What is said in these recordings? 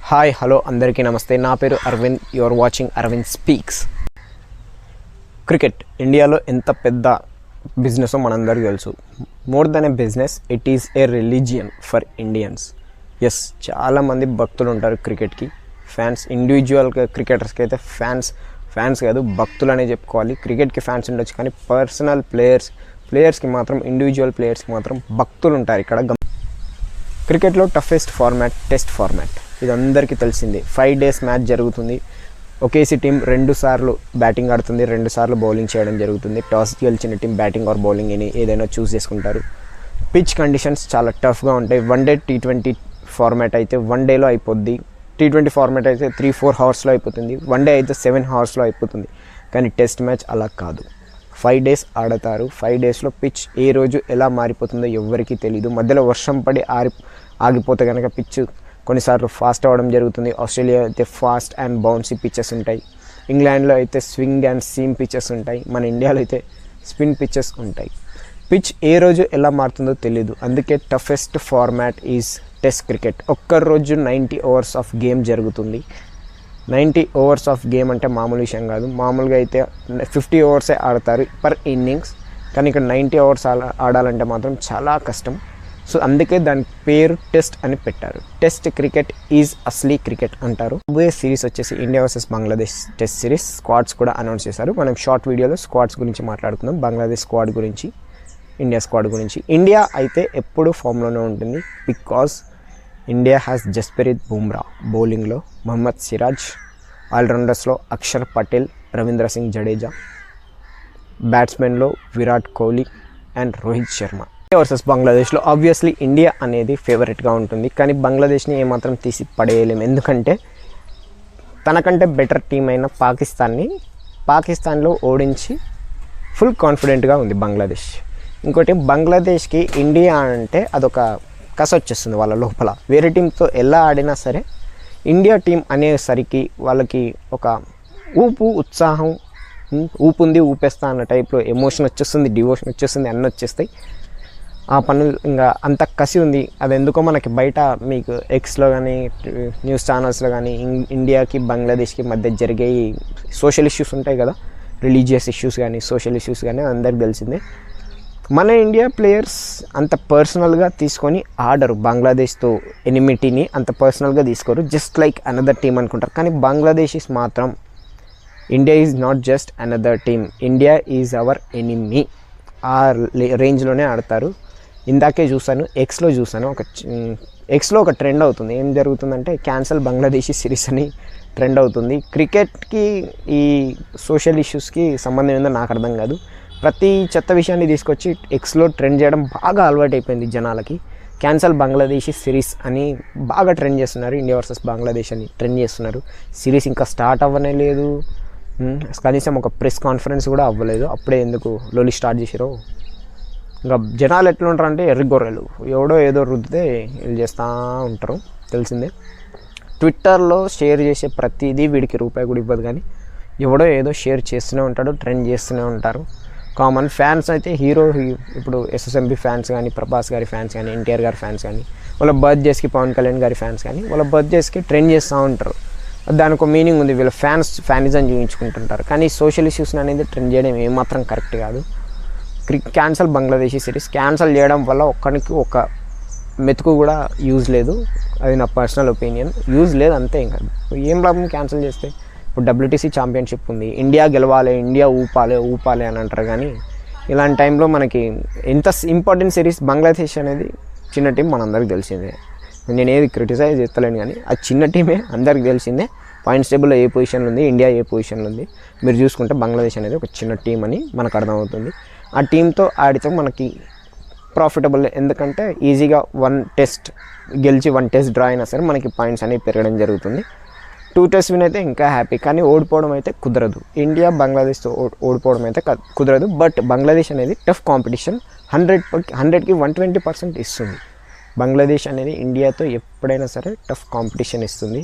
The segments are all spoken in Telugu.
హాయ్ హలో అందరికీ నమస్తే. నా పేరు Arvind. You are watching Arvind speaks. Cricket ఇండియాలో ఎంత పెద్ద బిజినెస్ మనందరికీ తెలుసు. More than a business, it is a religion for Indians. Yes, చాలామంది భక్తులు ఉంటారు క్రికెట్కి. ఫ్యాన్స్, ఇండివిజువల్గా క్రికెటర్స్కి అయితే ఫ్యాన్స్ కాదు, భక్తులు అనే చెప్పుకోవాలి. క్రికెట్కి ఫ్యాన్స్ ఉండొచ్చు, కానీ పర్సనల్ ప్లేయర్స్కి మాత్రం, ఇండివిజువల్ ప్లేయర్స్కి మాత్రం భక్తులు ఉంటారు ఇక్కడ. క్రికెట్లో టఫెస్ట్ ఫార్మాట్ టెస్ట్ ఫార్మాట్, ఇది అందరికీ తెలిసిందే. 5 days మ్యాచ్ జరుగుతుంది. ఒకేసి టీం 2 సార్లు బ్యాటింగ్ ఆడుతుంది, 2 సార్లు బౌలింగ్ చేయడం జరుగుతుంది. టాస్ గెలిచిన టీం బ్యాటింగ్ ఆర్ బౌలింగ్ అని ఏదైనా చూస్ చేసుకుంటారు. పిచ్ కండిషన్స్ చాలా టఫ్గా ఉంటాయి. వన్డే T20 ఫార్మాట్ అయితే 1 dayలో అయిపోద్ది. T20 ఫార్మాట్ అయితే 3-4 hours అయిపోతుంది. వన్డే అయితే 7 hours అయిపోతుంది. కానీ టెస్ట్ మ్యాచ్ అలా కాదు. 5 days ఆడతారు. 5 daysలో పిచ్ ఏ రోజు ఎలా మారిపోతుందో ఎవరికీ తెలీదు. మధ్యలో వర్షం పడి ఆగిపోతే కనుక పిచ్ కొన్నిసార్లు ఫాస్ట్ అవ్వడం జరుగుతుంది. ఆస్ట్రేలియా అయితే ఫాస్ట్ అండ్ బౌన్సీ పిచ్చెస్ ఉంటాయి. ఇంగ్లాండ్లో అయితే స్వింగ్ అండ్ సీమ్ పిచ్చెస్ ఉంటాయి. మన ఇండియాలో అయితే స్పిన్ పిచ్చెస్ ఉంటాయి. పిచ్ ఏ రోజు ఎలా మారుతుందో తెలీదు. అందుకే toughest format is test cricket. ఒక్కరోజు 90 overs ఆఫ్ గేమ్ జరుగుతుంది. 90 overs ఆఫ్ గేమ్ అంటే మామూలు విషయం కాదు. మామూలుగా అయితే 50 overs ఆడతారు పర్ ఇన్నింగ్స్, కానీ ఇక్కడ 90 overs ఆడాలంటే మాత్రం చాలా కష్టం. సో అందుకే దాని పేరు టెస్ట్ అని పెట్టారు. టెస్ట్ క్రికెట్ ఈజ్ అస్లీ క్రికెట్ అంటారు. రాబోయే సిరీస్ వచ్చేసి India versus Bangladesh test series. Squads కూడా అనౌన్స్ చేశారు. మనం షార్ట్ వీడియోలో స్క్వాడ్స్ గురించి మాట్లాడుకుందాం. బంగ్లాదేశ్ స్క్వాడ్ గురించి, ఇండియా స్క్వాడ్ గురించి. ఇండియా అయితే ఎప్పుడు ఫామ్లోనే ఉంటుంది. Because India has Jasprit Bumrah బౌలింగ్లో, మహమ్మద్ సిరాజ్, ఆల్రౌండర్స్లో అక్షర్ పటేల్, రవీంద్ర సింగ్ జడేజా, బ్యాట్స్మెన్లో విరాట్ కోహ్లీ అండ్ రోహిత్ శర్మ. వర్సెస్ బంగ్లాదేశ్లో ఆబ్వియస్లీ ఇండియా అనేది ఫేవరెట్గా ఉంటుంది, కానీ బంగ్లాదేశ్ని ఏమాత్రం తీసి పడేయలేము. ఎందుకంటే తనకంటే బెటర్ టీం అయిన పాకిస్తాన్లో ఓడించి ఫుల్ కాన్ఫిడెంట్గా ఉంది బంగ్లాదేశ్. ఇంకోటి, బంగ్లాదేశ్కి ఇండియా అంటే అదొక కస వచ్చేస్తుంది వాళ్ళ లోపల. వేరే టీంతో ఎలా ఆడినా సరే ఇండియా టీం అనేసరికి వాళ్ళకి ఒక ఉత్సాహం, ఊపుంది ఊపేస్తా అన్న టైప్లో ఎమోషన్ వచ్చేస్తుంది, డివోషన్ వచ్చేస్తుంది, అన్నీ వచ్చేస్తాయి. ఆ పనులు ఇంకా అంత కసి ఉంది. అది ఎందుకో మనకి బయట మీకు ఎక్స్లో కానీ న్యూస్ ఛానల్స్లో కానీ ఇండియాకి బంగ్లాదేశ్కి మధ్య జరిగే సోషల్ ఇష్యూస్ ఉంటాయి కదా, రిలీజియస్ ఇష్యూస్ కానీ సోషల్ ఇష్యూస్ కానీ అందరికి తెలిసిందే. మన ఇండియా ప్లేయర్స్ అంత పర్సనల్గా తీసుకొని ఆడరు. బంగ్లాదేశ్తో ఎనిమిటీని అంత పర్సనల్గా తీసుకోరు. జస్ట్ లైక్ అనదర్ టీమ్ అనుకుంటారు. కానీ బంగ్లాదేశీస్ మాత్రం India is not just another team, India is our enemy, ఆ రేంజ్లోనే ఆడతారు. ఇందాకే చూసాను, ఎక్స్లో ఒక ట్రెండ్ అవుతుంది. ఏం జరుగుతుందంటే క్యాన్సల్ బంగ్లాదేశీ సిరీస్ అని ట్రెండ్ అవుతుంది. క్రికెట్కి ఈ సోషల్ ఇష్యూస్కి సంబంధం ఏందో నాకు అర్థం కాదు. ప్రతి చెత్త విషయాన్ని తీసుకొచ్చి ఎక్స్లో ట్రెండ్ చేయడం బాగా అలవాటు అయిపోయింది జనాలకి. క్యాన్సల్ బంగ్లాదేశీ సిరీస్ అని బాగా ట్రెండ్ చేస్తున్నారు. ఇండియా వర్సెస్ బంగ్లాదేశ్ అని ట్రెండ్ చేస్తున్నారు. సిరీస్ ఇంకా స్టార్ట్ అవ్వనే లేదు, కనీసం ఒక ప్రెస్ కాన్ఫరెన్స్ కూడా అవ్వలేదు. అప్పుడే ఎందుకు లోలి స్టార్ట్ చేసారో. ఇంకా జనాలు ఎట్లా ఉంటారు అంటే ఎర్రి గొర్రెలు, ఎవడో ఏదో రుద్దితే వీళ్ళు చేస్తూ ఉంటారు, తెలిసిందే. ట్విట్టర్లో షేర్ చేసే ప్రతిదీ వీడికి రూపాయి కూడా ఇవ్వదు, కానీ ఎవడో ఏదో షేర్ చేస్తూనే ఉంటాడు, ట్రెండ్ చేస్తూనే ఉంటారు. కామన్ ఫ్యాన్స్ అయితే ఇప్పుడు SSMB ఫ్యాన్స్ కానీ, ప్రభాస్ గారి ఫ్యాన్స్ కానీ, NTR గారి ఫ్యాన్స్ కానీ, వాళ్ళ బర్త్డేస్కి పవన్ కళ్యాణ్ గారి ఫ్యాన్స్ కానీ వాళ్ళ బర్త్డేస్కి ట్రెండ్ చేస్తూ ఉంటారు. దానికి ఒక మీనింగ్ ఉంది. వీళ్ళ ఫ్యానిజం చూపించుకుంటుంటారు. కానీ సోషల్ ఇష్యూస్ అనేది ట్రెండ్ చేయడం ఏమాత్రం కరెక్ట్ కాదు. క్యాన్సల్ బంగ్లాదేశీ సిరీస్ క్యాన్సల్ చేయడం వల్ల ఒక్కడికి ఒక మెతుకు కూడా యూజ్ లేదు. అది నా పర్సనల్ ఒపీనియన్. యూజ్ లేదు, అంతే. ఇంకా ఏం లాభం క్యాన్సల్ చేస్తే? ఇప్పుడు WTC ఛాంపియన్షిప్ ఉంది, ఇండియా గెలవాలి, ఇండియా ఊపాలి అని అంటారు. కానీ ఇలాంటి టైంలో మనకి ఎంత ఇంపార్టెంట్ సిరీస్ బంగ్లాదేశ్ అనేది చిన్న టీం, మనందరికీ తెలిసిందే. నేను ఏది క్రిటిసైజ్ చేస్తలేను, కానీ ఆ చిన్న టీమే అందరికీ తెలిసిందే. పాయింట్స్ టేబుల్లో ఏ పొజిషన్లో ఉంది, ఇండియా ఏ పొజిషన్లో ఉంది మీరు చూసుకుంటే బంగ్లాదేశ్ అనేది ఒక చిన్న టీం అని మనకు అర్థమవుతుంది. ఆ టీంతో ఆడితే మనకి ప్రాఫిటబుల్. ఎందుకంటే ఈజీగా 1 test గెలిచి 1 test డ్రా అయినా సరే మనకి పాయింట్స్ అనేవి పెరగడం జరుగుతుంది. 2 tests విన్ అయితే ఇంకా హ్యాపీ, కానీ ఓడిపోవడం అయితే కుదరదు. ఇండియా బంగ్లాదేశ్తో ఓడిపోవడం అయితే కుదరదు. బట్ బంగ్లాదేశ్ అనేది టఫ్ కాంపిటీషన్, 100కి 120% ఇస్తుంది. బంగ్లాదేశ్ అనేది ఇండియాతో ఎప్పుడైనా సరే టఫ్ కాంపిటీషన్ ఇస్తుంది.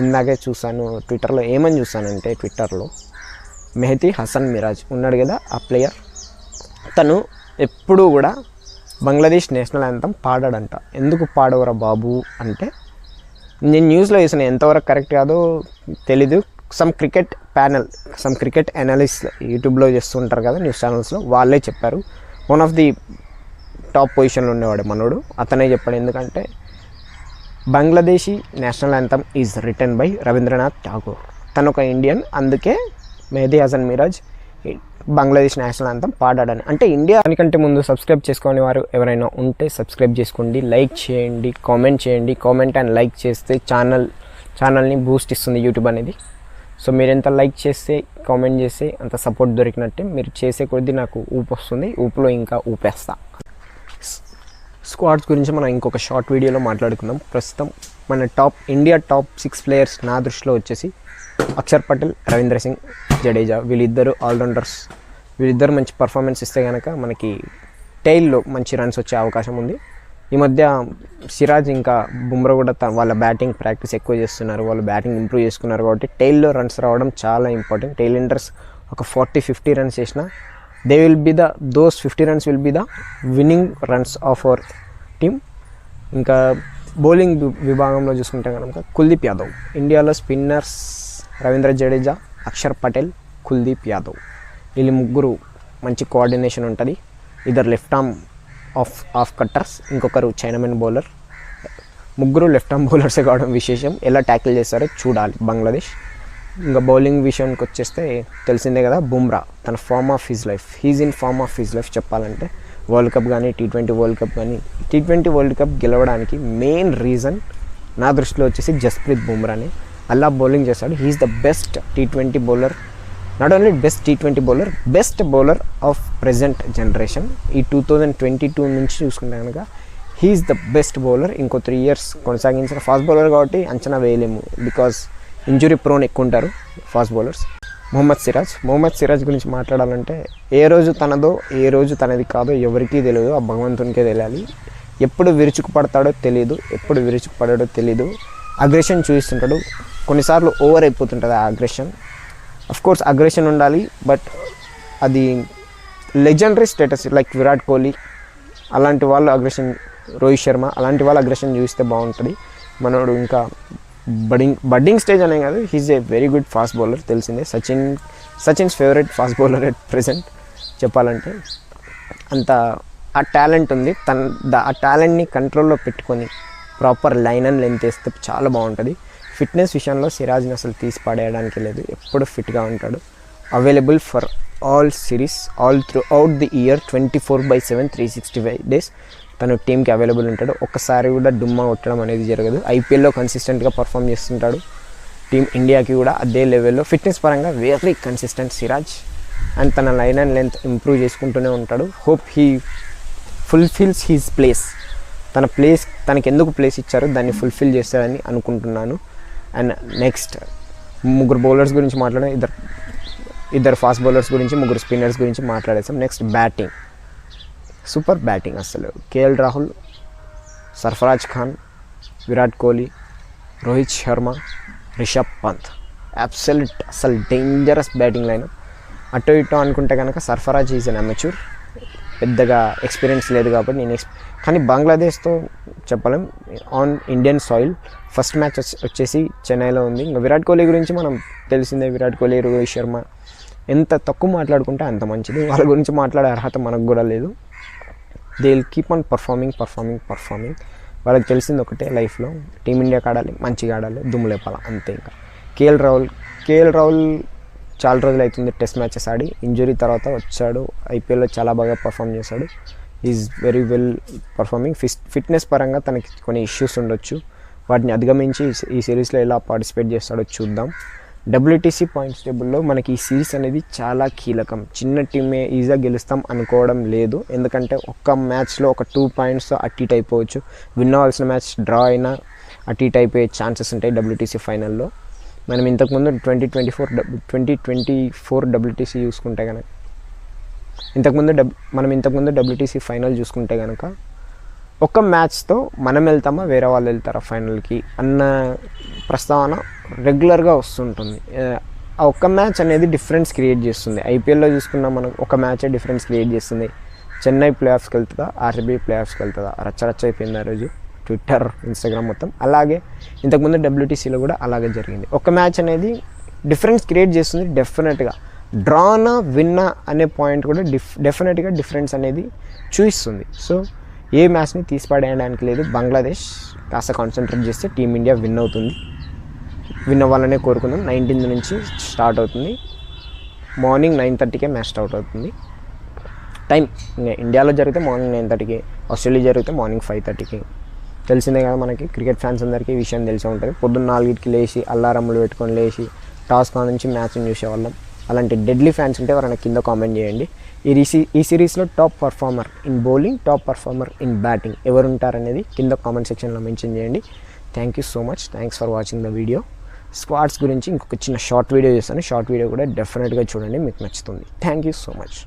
ఇందాకే చూసాను ట్విట్టర్లో, ఏమని చూసానంటే ట్విట్టర్లో మెహదీ హసన్ మిరాజ్ ఉన్నాడు కదా, ఆ ప్లేయర్, తను ఎప్పుడూ కూడా బంగ్లాదేశ్ నేషనల్ యాంథమ్ పాడాడంట. ఎందుకు పాడవరా బాబు అంటే నేను న్యూస్లో చూసిన, ఎంతవరకు కరెక్ట్ కాదో తెలీదు. సమ్ క్రికెట్ అనలిస్ట్ యూట్యూబ్లో చేస్తుంటారు కదా న్యూస్ ఛానల్స్లో, వాళ్ళే చెప్పారు. వన్ ఆఫ్ ది టాప్ పొజిషన్లో ఉండేవాడు మనోడు, అతనే చెప్పాడు. ఎందుకంటే Bangladeshi national anthem is written by Rabindranath Tagore. తను ఒక ఇండియన్, అందుకే మెహదీ హసన్ మిరాజ్ బంగ్లాదేశ్ నేషనల్ యాంథమ్ పాడాడని. అంటే ఇండియా దానికంటే ముందు సబ్స్క్రైబ్ చేసుకునే వారు ఎవరైనా ఉంటే సబ్స్క్రైబ్ చేసుకోండి, లైక్ చేయండి, కామెంట్ చేయండి. కామెంట్ అండ్ లైక్ చేస్తే ఛానల్ని బూస్ట్ ఇస్తుంది యూట్యూబ్ అనేది. సో మీరు ఎంత లైక్ చేస్తే, కామెంట్ చేస్తే అంత సపోర్ట్ దొరికినట్టే. మీరు చేసే కొద్దీ నాకు ఊపు వస్తుంది, ఊపులో ఇంకా ఊపేస్తా. స్క్వాడ్స్ గురించి మనం ఇంకొక షార్ట్ వీడియోలో మాట్లాడుకుందాం. ప్రస్తుతం మన ఇండియా టాప్ 6 ప్లేయర్స్ నా దృష్టిలో వచ్చేసి అక్షర్ పటేల్, రవీంద్ర సింగ్ జడేజా. వీళ్ళిద్దరు ఆల్రౌండర్స్. వీళ్ళిద్దరు మంచి పర్ఫార్మెన్స్ ఇస్తే కనుక మనకి టైల్లో మంచి రన్స్ వచ్చే అవకాశం ఉంది. ఈ మధ్య సిరాజ్ ఇంకా బుమ్రా కూడా వాళ్ళ బ్యాటింగ్ ప్రాక్టీస్ ఎక్కువ చేస్తున్నారు, వాళ్ళు బ్యాటింగ్ ఇంప్రూవ్ చేసుకున్నారు. కాబట్టి టైల్లో రన్స్ రావడం చాలా ఇంపార్టెంట్. టైల్ ఎండర్స్ ఒక 40-50 రన్స్ చేసినా those 50 runs will be the winning runs of our team. ఇంకా బౌలింగ్ విభాగంలో చూసుకుంటే కనుక కుల్దీప్ యాదవ్. ఇండియాలో స్పిన్నర్స్ రవీంద్ర జడేజా, అక్షర్ పటేల్, కుల్దీప్ యాదవ్. వీళ్ళు ముగ్గురు మంచి కోఆర్డినేషన్ ఉంటుంది. ఇద్దరు లెఫ్ట్ ఆర్మ్ ఆఫ్ కట్టర్స్, ఇంకొకరు చైనామెన్ బౌలర్. ముగ్గురు లెఫ్ట్ ఆర్మ్ బౌలర్సే కావడం విశేషం. ఎలా ట్యాకిల్ చేస్తారో చూడాలి బంగ్లాదేశ్. ఇంకా బౌలింగ్ విషయానికి వచ్చేస్తే తెలిసిందే కదా, బుమ్రా తన form of his life, in form of his life చెప్పాలంటే. వరల్డ్ కప్ కానీ T20 వరల్డ్ కప్ కానీ, T20 వరల్డ్ కప్ గెలవడానికి మెయిన్ రీజన్ నా దృష్టిలో వచ్చేసి జస్ప్రీత్ బుమ్రానే. అలా బౌలింగ్ చేస్తాడు. He is the best T20 bowler. Not only best T20 bowler, best bowler of present generation. ఈ 2022 నుంచి చూసుకుంటే కనుక హీఈస్ ద బెస్ట్ బౌలర్. ఇంకో 3 years కొనసాగించిన ఫాస్ట్ బౌలర్ కాబట్టి అంచనా వేయలేము, బికాజ్ ఇంజురీ ప్రోన్ ఎక్కువ ఉంటారు ఫాస్ట్ బౌలర్స్. మొహమ్మద్ సిరాజ్ గురించి మాట్లాడాలంటే ఏ రోజు తనదో ఏ రోజు తనది కాదో ఎవరికీ తెలియదు, ఆ భగవంతునికే తెలియాలి. ఎప్పుడు విరుచుకుపడతాడో తెలియదు, ఎప్పుడు విరుచుకుపడాడో తెలియదు. అగ్రెషన్ చూపిస్తుంటాడు, కొన్నిసార్లు ఓవర్ అయిపోతుంటుంది ఆ అగ్రెషన్. కోర్స్ అగ్రెషన్ ఉండాలి, బట్ అది legendary status. Like Virat Kohli అలాంటి వాళ్ళు అగ్రెషన్, రోహిత్ శర్మ అలాంటి వాళ్ళు అగ్రెషన్ చూపిస్తే బాగుంటుంది. మనోడు ఇంకా బడ్డింగ్ స్టేజ్ అనే కాదు, he is a very good fast bowler. తెలిసిందే, Sachin's favourite fast bowler at present చెప్పాలంటే. అంత ఆ టాలెంట్ ఉంది. ఆ టాలెంట్ని కంట్రోల్లో పెట్టుకొని ప్రాపర్ లైన్ అండ్ లెంత్ వేస్తే చాలా బాగుంటుంది. ఫిట్నెస్ విషయంలో సిరాజ్ని అసలు తీసి పడేయడానికి లేదు, ఎప్పుడు ఫిట్గా ఉంటాడు. Available for all series, all through out the year 24/7 365 days తను టీంకి అవైలబుల్ ఉంటాడు. ఒక్కసారి కూడా డుమ్మా కొట్టడం అనేది జరగదు. ఐపీఎల్లో కన్సిస్టెంట్గా పర్ఫామ్ చేస్తుంటాడు. టీం ఇండియాకి కూడా అదే లెవెల్లో ఫిట్నెస్ పరంగా వెరీ కన్సిస్టెంట్ సిరాజ్. అండ్ తన లైన్ అండ్ లెంత్ ఇంప్రూవ్ చేసుకుంటూనే ఉంటాడు. Hope he fulfils he's place. తనకి ఎందుకు ప్లేస్ ఇచ్చారో దాన్ని ఫుల్ఫిల్ చేస్తాడని అనుకుంటున్నాను. అండ్ నెక్స్ట్ ముగ్గురు బౌలర్స్ గురించి మాట్లాడాం, ఇద్దరు ఫాస్ట్ బౌలర్స్ గురించి, ముగ్గురు స్పిన్నర్స్ గురించి మాట్లాడేసాం. నెక్స్ట్ బ్యాటింగ్, సూపర్ బ్యాటింగ్ అసలు. కేఎల్ రాహుల్, సర్ఫరాజ్ ఖాన్, విరాట్ కోహ్లీ, రోహిత్ శర్మ, రిషబ్ పంత్. అసలు డేంజరస్ బ్యాటింగ్ లైన్. అటు ఇటు అనుకుంటే కనుక సర్ఫరాజ్ ఈజ్ అన్ అమెచ్యూర్, పెద్దగా ఎక్స్పీరియన్స్ లేదు కాబట్టి కానీ బంగ్లాదేశ్తో చెప్పలేం. On Indian soil first match వచ్చేసి చెన్నైలో ఉంది. ఇంకా విరాట్ కోహ్లీ గురించి మనం తెలిసిందే, విరాట్ కోహ్లీ, రోహిత్ శర్మ ఎంత తక్కువ మాట్లాడుకుంటే అంత మంచిది. వాళ్ళ గురించి మాట్లాడే అర్హత మనకు కూడా లేదు. They will keep on performing. వాళ్ళకి తెలిసింది ఒకటే లైఫ్లో, టీమిండియాకి ఆడాలి, మంచిగా ఆడాలి, దుమ్ము లేపాలి, అంతే. ఇంకా కేఎల్ రాహుల్ చాలా రోజులు అవుతుంది టెస్ట్ మ్యాచెస్ ఆడి, ఇంజురీ తర్వాత వచ్చాడు. ఐపీఎల్లో చాలా బాగా పర్ఫామ్ చేశాడు. Is very well performing. Fitness పరంగా తనకి కొన్ని ఇష్యూస్ ఉండొచ్చు, వాటిని అధిగమించి ఈ సిరీస్లో ఎలా పార్టిసిపేట్ చేస్తాడో చూద్దాం. WTC పాయింట్స్ టేబుల్లో మనకి ఈ సిరీస్ అనేది చాలా కీలకం. చిన్న టీమే ఈజీగా గెలుస్తాం అనుకోవడం లేదు, ఎందుకంటే ఒక్క మ్యాచ్లో ఒక 2 points అటు ఇటు అయిపోవచ్చు. విన్ అవ్వాల్సిన మ్యాచ్ డ్రా అయినా అటు ఇటు అయిపోయే ఛాన్సెస్ ఉంటాయి WTC ఫైనల్లో. మనం ఇంతకుముందు 2024 WTC చూసుకుంటే కనుక, ఇంతకుముందు WTC ఫైనల్ చూసుకుంటే కనుక ఒక్క మ్యాచ్తో మనం వెళ్తామా వేరే వాళ్ళు వెళ్తారా ఫైనల్కి అన్న ప్రస్తావన రెగ్యులర్గా వస్తుంటుంది. ఆ ఒక్క మ్యాచ్ అనేది డిఫరెన్స్ క్రియేట్ చేస్తుంది. ఐపీఎల్లో చూసుకున్నా మనం ఒక మ్యాచే డిఫరెన్స్ క్రియేట్ చేస్తుంది. చెన్నై ప్లే ఆఫ్స్కి వెళ్తుందా, ఆర్సీబీ ప్లే ఆఫ్స్కి వెళ్తుందా, రచ్చ అయిపోయింది ఆ రోజు. ట్విట్టర్, ఇన్స్టాగ్రామ్ మొత్తం. అలాగే ఇంతకుముందు WTCలో కూడా అలాగే జరిగింది. ఒక మ్యాచ్ అనేది డిఫరెన్స్ క్రియేట్ చేస్తుంది. డెఫినెట్గా డ్రానా విన్నా అనే పాయింట్ కూడా డెఫినెట్గా డిఫరెన్స్ అనేది చూపిస్తుంది. సో ఏ మ్యాచ్ని తీసిపడేయడానికి లేదు. బంగ్లాదేశ్ కాస్త కాన్సన్ట్రేట్ చేస్తే టీమిండియా విన్ అవుతుంది. విన్ అవ్వాలనే కోరుకుందాం. 19th నుంచి స్టార్ట్ అవుతుంది. మార్నింగ్ 9:30కే మ్యాచ్ స్టార్ట్ అవుతుంది. టైం ఇండియాలో జరిగితే మార్నింగ్ 9:30కి, ఆస్ట్రేలియా జరిగితే మార్నింగ్ 5:30కి. తెలిసిందే కదా మనకి క్రికెట్ ఫ్యాన్స్ అందరికీ ఈ విషయం తెలిసే ఉంటుంది. పొద్దున్న 4కి లేచి అల్లారమ్ములు పెట్టుకొని లేచి టాస్ కాడ నుంచి మ్యాచ్ని చూసేవాళ్ళం. అలాంటి డెడ్లీ ఫ్యాన్స్ ఉంటే ఎవరైనా కింద కామెంట్ చేయండి. ఈ సిరీస్లో top performer in bowling, top performer in batting ఎవరు ఉంటారనేది కింద కామెంట్ సెక్షన్లో మెన్షన్ చేయండి. Thank you so much. Thanks for watching the video. Squads గురించి ఇంకొక చిన్న షార్ట్ వీడియో చేస్తాను. షార్ట్ వీడియో కూడా డెఫినెట్గా చూడండి, మీకు నచ్చుతుంది. Thank you so much.